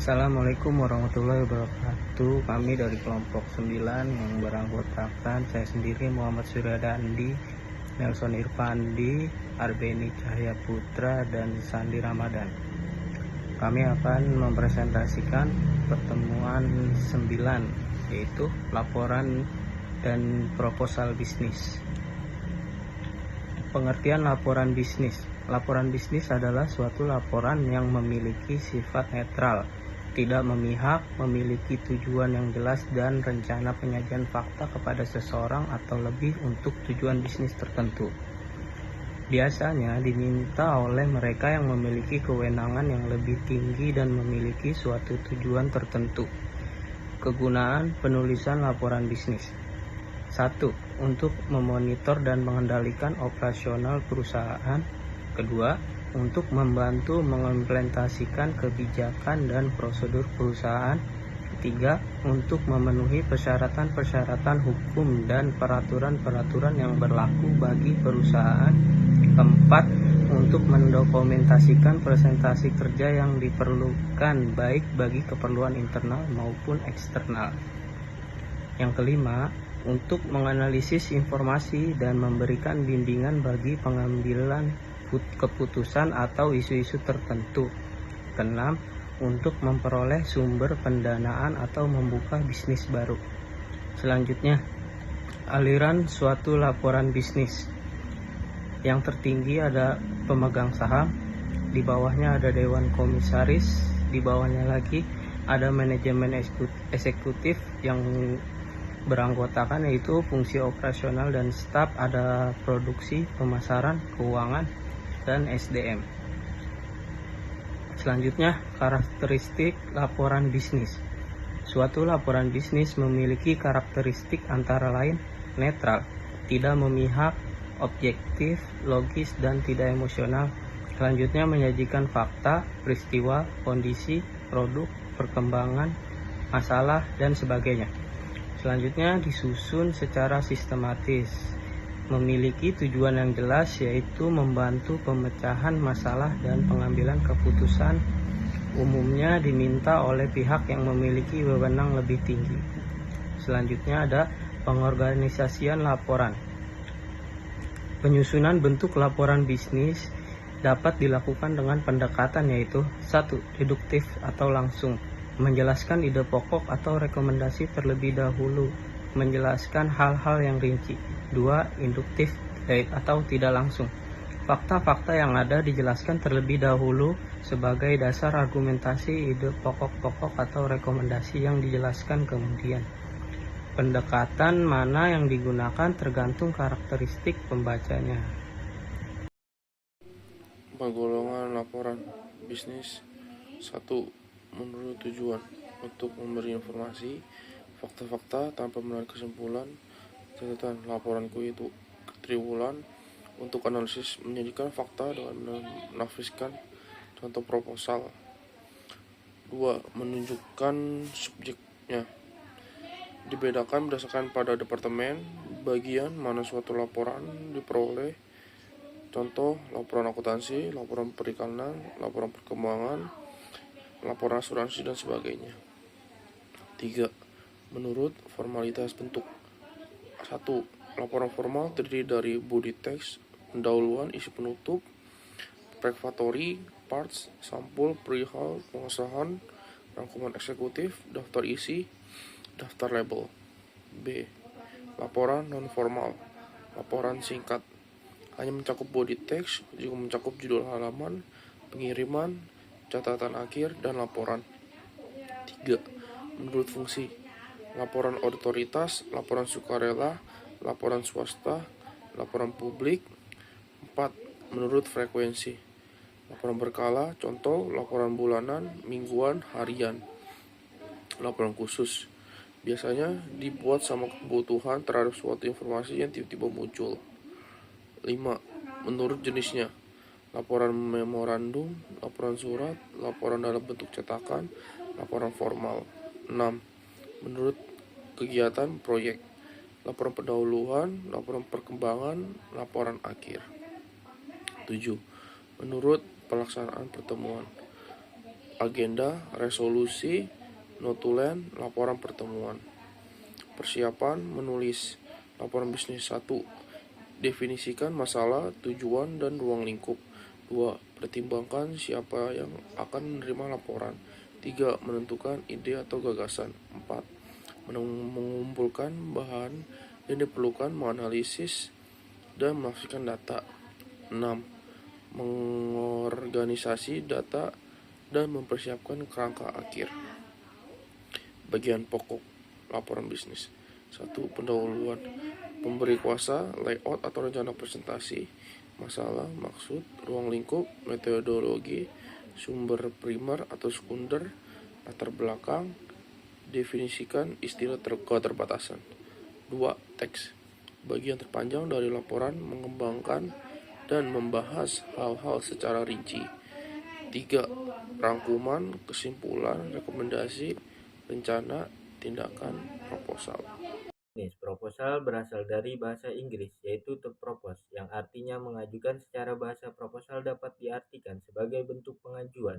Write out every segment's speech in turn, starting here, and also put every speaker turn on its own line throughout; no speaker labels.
Assalamualaikum warahmatullahi wabarakatuh. Kami dari kelompok 9 yang beranggotakan saya sendiri Muhammad Suryadandi, Nelson Irfandi, Arbeni Cahaya Putra, dan Sandi Ramadan. Kami akan mempresentasikan pertemuan 9, yaitu laporan dan proposal bisnis. Pengertian laporan bisnis. Laporan bisnis adalah suatu laporan yang memiliki sifat netral, tidak memihak, memiliki tujuan yang jelas dan rencana penyajian fakta kepada seseorang atau lebih untuk tujuan bisnis tertentu. Biasanya diminta oleh mereka yang memiliki kewenangan yang lebih tinggi dan memiliki suatu tujuan tertentu. Kegunaan penulisan laporan bisnis. 1. Untuk memonitor dan mengendalikan operasional perusahaan. 2. Untuk membantu mengimplementasikan kebijakan dan prosedur perusahaan. 3. Untuk memenuhi persyaratan-persyaratan hukum dan peraturan-peraturan yang berlaku bagi perusahaan. 4. Untuk mendokumentasikan presentasi kerja yang diperlukan baik bagi keperluan internal maupun eksternal. Yang kelima, untuk menganalisis informasi dan memberikan bimbingan bagi pengambilan keputusan atau isu-isu tertentu. Keenam, untuk memperoleh sumber pendanaan atau membuka bisnis baru. Selanjutnya, aliran suatu laporan bisnis. Yang tertinggi ada pemegang saham, di bawahnya ada dewan komisaris, di bawahnya lagi ada manajemen eksekutif yang beranggotakan yaitu fungsi operasional dan staf, ada produksi, pemasaran, keuangan, dan SDM. Selanjutnya, karakteristik laporan bisnis. Suatu laporan bisnis memiliki karakteristik antara lain netral, tidak memihak, objektif, logis, dan tidak emosional. Selanjutnya, menyajikan fakta, peristiwa, kondisi, produk, perkembangan, masalah, dan sebagainya. Selanjutnya, disusun secara sistematis, memiliki tujuan yang jelas yaitu membantu pemecahan masalah dan pengambilan keputusan, umumnya diminta oleh pihak yang memiliki wewenang lebih tinggi. Selanjutnya ada pengorganisasian laporan. Penyusunan bentuk laporan bisnis dapat dilakukan dengan pendekatan yaitu 1. Deduktif atau langsung, menjelaskan ide pokok atau rekomendasi terlebih dahulu, menjelaskan hal-hal yang rinci. 2. Induktif atau tidak langsung, fakta-fakta yang ada dijelaskan terlebih dahulu sebagai dasar argumentasi ide pokok-pokok atau rekomendasi yang dijelaskan kemudian. Pendekatan mana yang digunakan tergantung karakteristik pembacanya.
Penggolongan laporan bisnis. 1. Menurut tujuan, untuk memberi informasi, fakta-fakta tanpa menarik kesimpulan. Catatan, laporanku itu triwulan untuk analisis, menyajikan fakta dengan menafsirkan contoh proposal. 2. Menunjukkan subjeknya, dibedakan berdasarkan pada departemen, bagian mana suatu laporan diperoleh. Contoh, laporan akuntansi, laporan perikanan, laporan perkembangan, laporan asuransi, dan sebagainya. 3. Menurut formalitas bentuk. 1. Laporan formal terdiri dari body text, pendahuluan, isi penutup, prefatory, parts, sampul, perihal, pengesahan, rangkuman eksekutif, daftar isi, daftar label. B. Laporan non formal. Laporan singkat, hanya mencakup body text, juga mencakup judul halaman, pengiriman, catatan akhir, dan laporan. 3. Menurut fungsi. Laporan otoritas, laporan sukarela, laporan swasta, laporan publik. 4. Menurut frekuensi. Laporan berkala, contoh laporan bulanan, mingguan, harian. Laporan khusus, biasanya dibuat sama kebutuhan terhadap suatu informasi yang tiba-tiba muncul. 5. Menurut jenisnya. Laporan memorandum, laporan surat, laporan dalam bentuk cetakan, laporan formal. 6. Menurut kegiatan proyek, laporan pendahuluan, laporan perkembangan, laporan akhir. 7. Menurut pelaksanaan pertemuan, agenda, resolusi, notulen, laporan pertemuan. Persiapan menulis laporan bisnis. 1. Definisikan masalah, tujuan, dan ruang lingkup. 2. Pertimbangkan siapa yang akan menerima laporan. 3. Menentukan ide atau gagasan. 4. Mengumpulkan bahan yang diperlukan, menganalisis dan menafsirkan data. 6. Mengorganisasi data dan mempersiapkan kerangka akhir. Bagian pokok laporan bisnis. 1. Pendahuluan. Pemberi kuasa, layout atau rencana presentasi, masalah, maksud, ruang lingkup, metodologi, sumber primer atau sekunder, latar belakang, definisikan istilah keterbatasan. 2. Teks. Bagian terpanjang dari laporan mengembangkan dan membahas hal-hal secara rinci. 3. Rangkuman, kesimpulan, rekomendasi, rencana, tindakan, proposal.
Proposal berasal dari bahasa Inggris, yaitu to propose, yang artinya mengajukan. Secara bahasa, proposal dapat diartikan sebagai bentuk pengajuan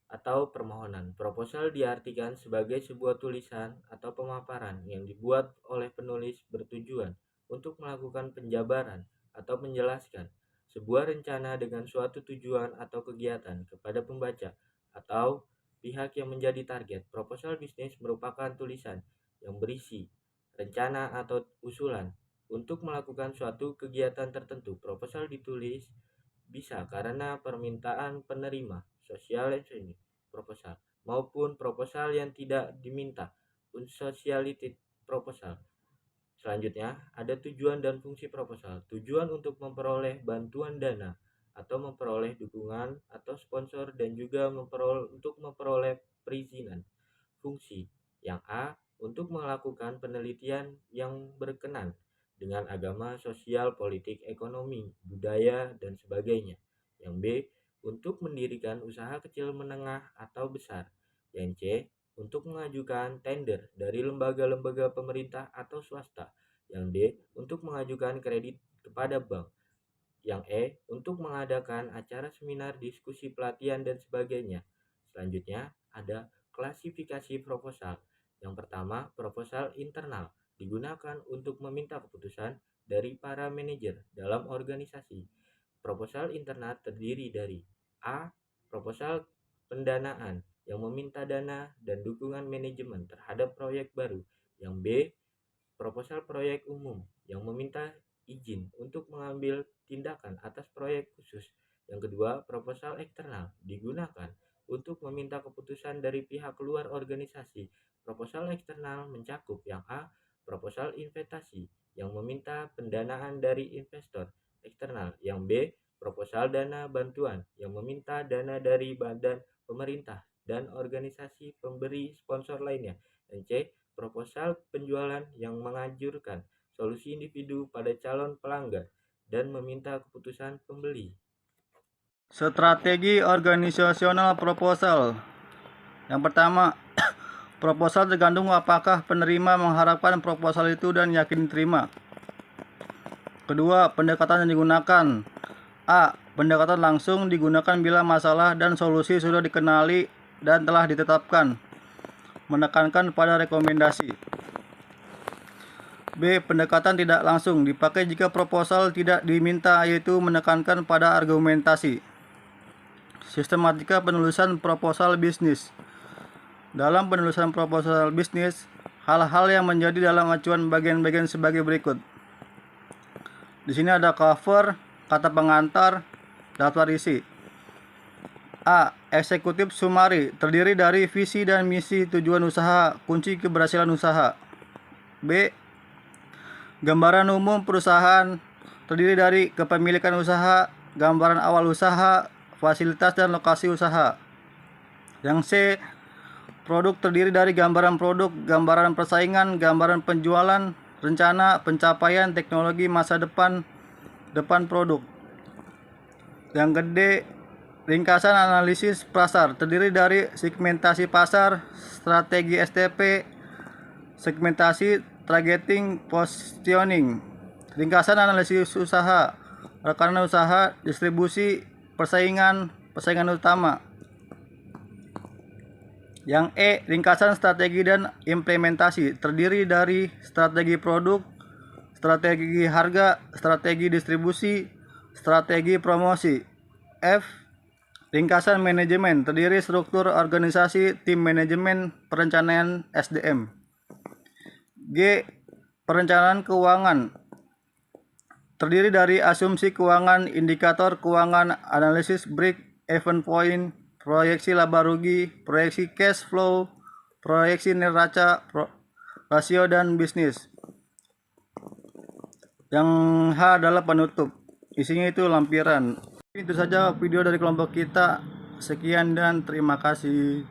atau permohonan. Proposal diartikan sebagai sebuah tulisan atau pemaparan yang dibuat oleh penulis bertujuan untuk melakukan penjabaran atau menjelaskan sebuah rencana dengan suatu tujuan atau kegiatan kepada pembaca atau pihak yang menjadi target. Proposal bisnis merupakan tulisan yang berisi rencana atau usulan untuk melakukan suatu kegiatan tertentu. Proposal ditulis bisa karena permintaan penerima social listening proposal maupun proposal yang tidak diminta unsolicited proposal. Selanjutnya, ada tujuan dan fungsi proposal. Tujuan untuk memperoleh bantuan dana atau memperoleh dukungan atau sponsor, dan juga untuk memperoleh perizinan. Fungsi yang A, untuk melakukan penelitian yang berkenan dengan agama, sosial, politik, ekonomi, budaya, dan sebagainya. Yang B, untuk mendirikan usaha kecil, menengah, atau besar. Yang C, untuk mengajukan tender dari lembaga-lembaga pemerintah atau swasta. Yang D, untuk mengajukan kredit kepada bank. Yang E, untuk mengadakan acara seminar, diskusi, pelatihan, dan sebagainya. Selanjutnya, ada klasifikasi proposal. Yang pertama, proposal internal, digunakan untuk meminta keputusan dari para manajer dalam organisasi. Proposal internal terdiri dari A, proposal pendanaan yang meminta dana dan dukungan manajemen terhadap proyek baru. Yang B, proposal proyek umum yang meminta izin untuk mengambil tindakan atas proyek khusus. Yang kedua, proposal eksternal digunakan untuk meminta keputusan dari pihak luar organisasi. Proposal eksternal mencakup yang A, proposal investasi yang meminta pendanaan dari investor eksternal. Yang B, proposal dana bantuan yang meminta dana dari badan pemerintah dan organisasi pemberi sponsor lainnya. Dan C, proposal penjualan yang menganjurkan solusi individu pada calon pelanggan dan meminta keputusan pembeli.
Strategi organisasional proposal. Yang pertama, proposal tergantung apakah penerima mengharapkan proposal itu dan yakin diterima. Kedua, pendekatan yang digunakan. A. Pendekatan langsung digunakan bila masalah dan solusi sudah dikenali dan telah ditetapkan. Menekankan pada rekomendasi. B. Pendekatan tidak langsung dipakai jika proposal tidak diminta, yaitu menekankan pada argumentasi. Sistematika penulisan proposal bisnis. Dalam penulisan proposal bisnis, hal-hal yang menjadi dalam acuan bagian-bagian sebagai berikut. Di sini ada cover, kata pengantar, daftar isi. A. Eksekutif summary terdiri dari visi dan misi, tujuan usaha, kunci keberhasilan usaha. B. Gambaran umum perusahaan terdiri dari kepemilikan usaha, gambaran awal usaha, fasilitas dan lokasi usaha. Yang C. Produk terdiri dari gambaran produk, gambaran persaingan, gambaran penjualan, rencana pencapaian teknologi masa depan produk. Yang gede, ringkasan analisis pasar terdiri dari segmentasi pasar, strategi STP, segmentasi, targeting, positioning. Ringkasan analisis usaha, rekanan usaha, distribusi, persaingan utama. Yang E, ringkasan strategi dan implementasi, terdiri dari strategi produk, strategi harga, strategi distribusi, strategi promosi. F, ringkasan manajemen, terdiri struktur organisasi, tim manajemen, perencanaan SDM. G, perencanaan keuangan, terdiri dari asumsi keuangan, indikator keuangan, analisis break even point, proyeksi laba rugi, proyeksi cash flow, proyeksi neraca, rasio dan bisnis. Yang H adalah penutup, isinya itu lampiran. Itu saja video dari kelompok kita. Sekian dan terima kasih.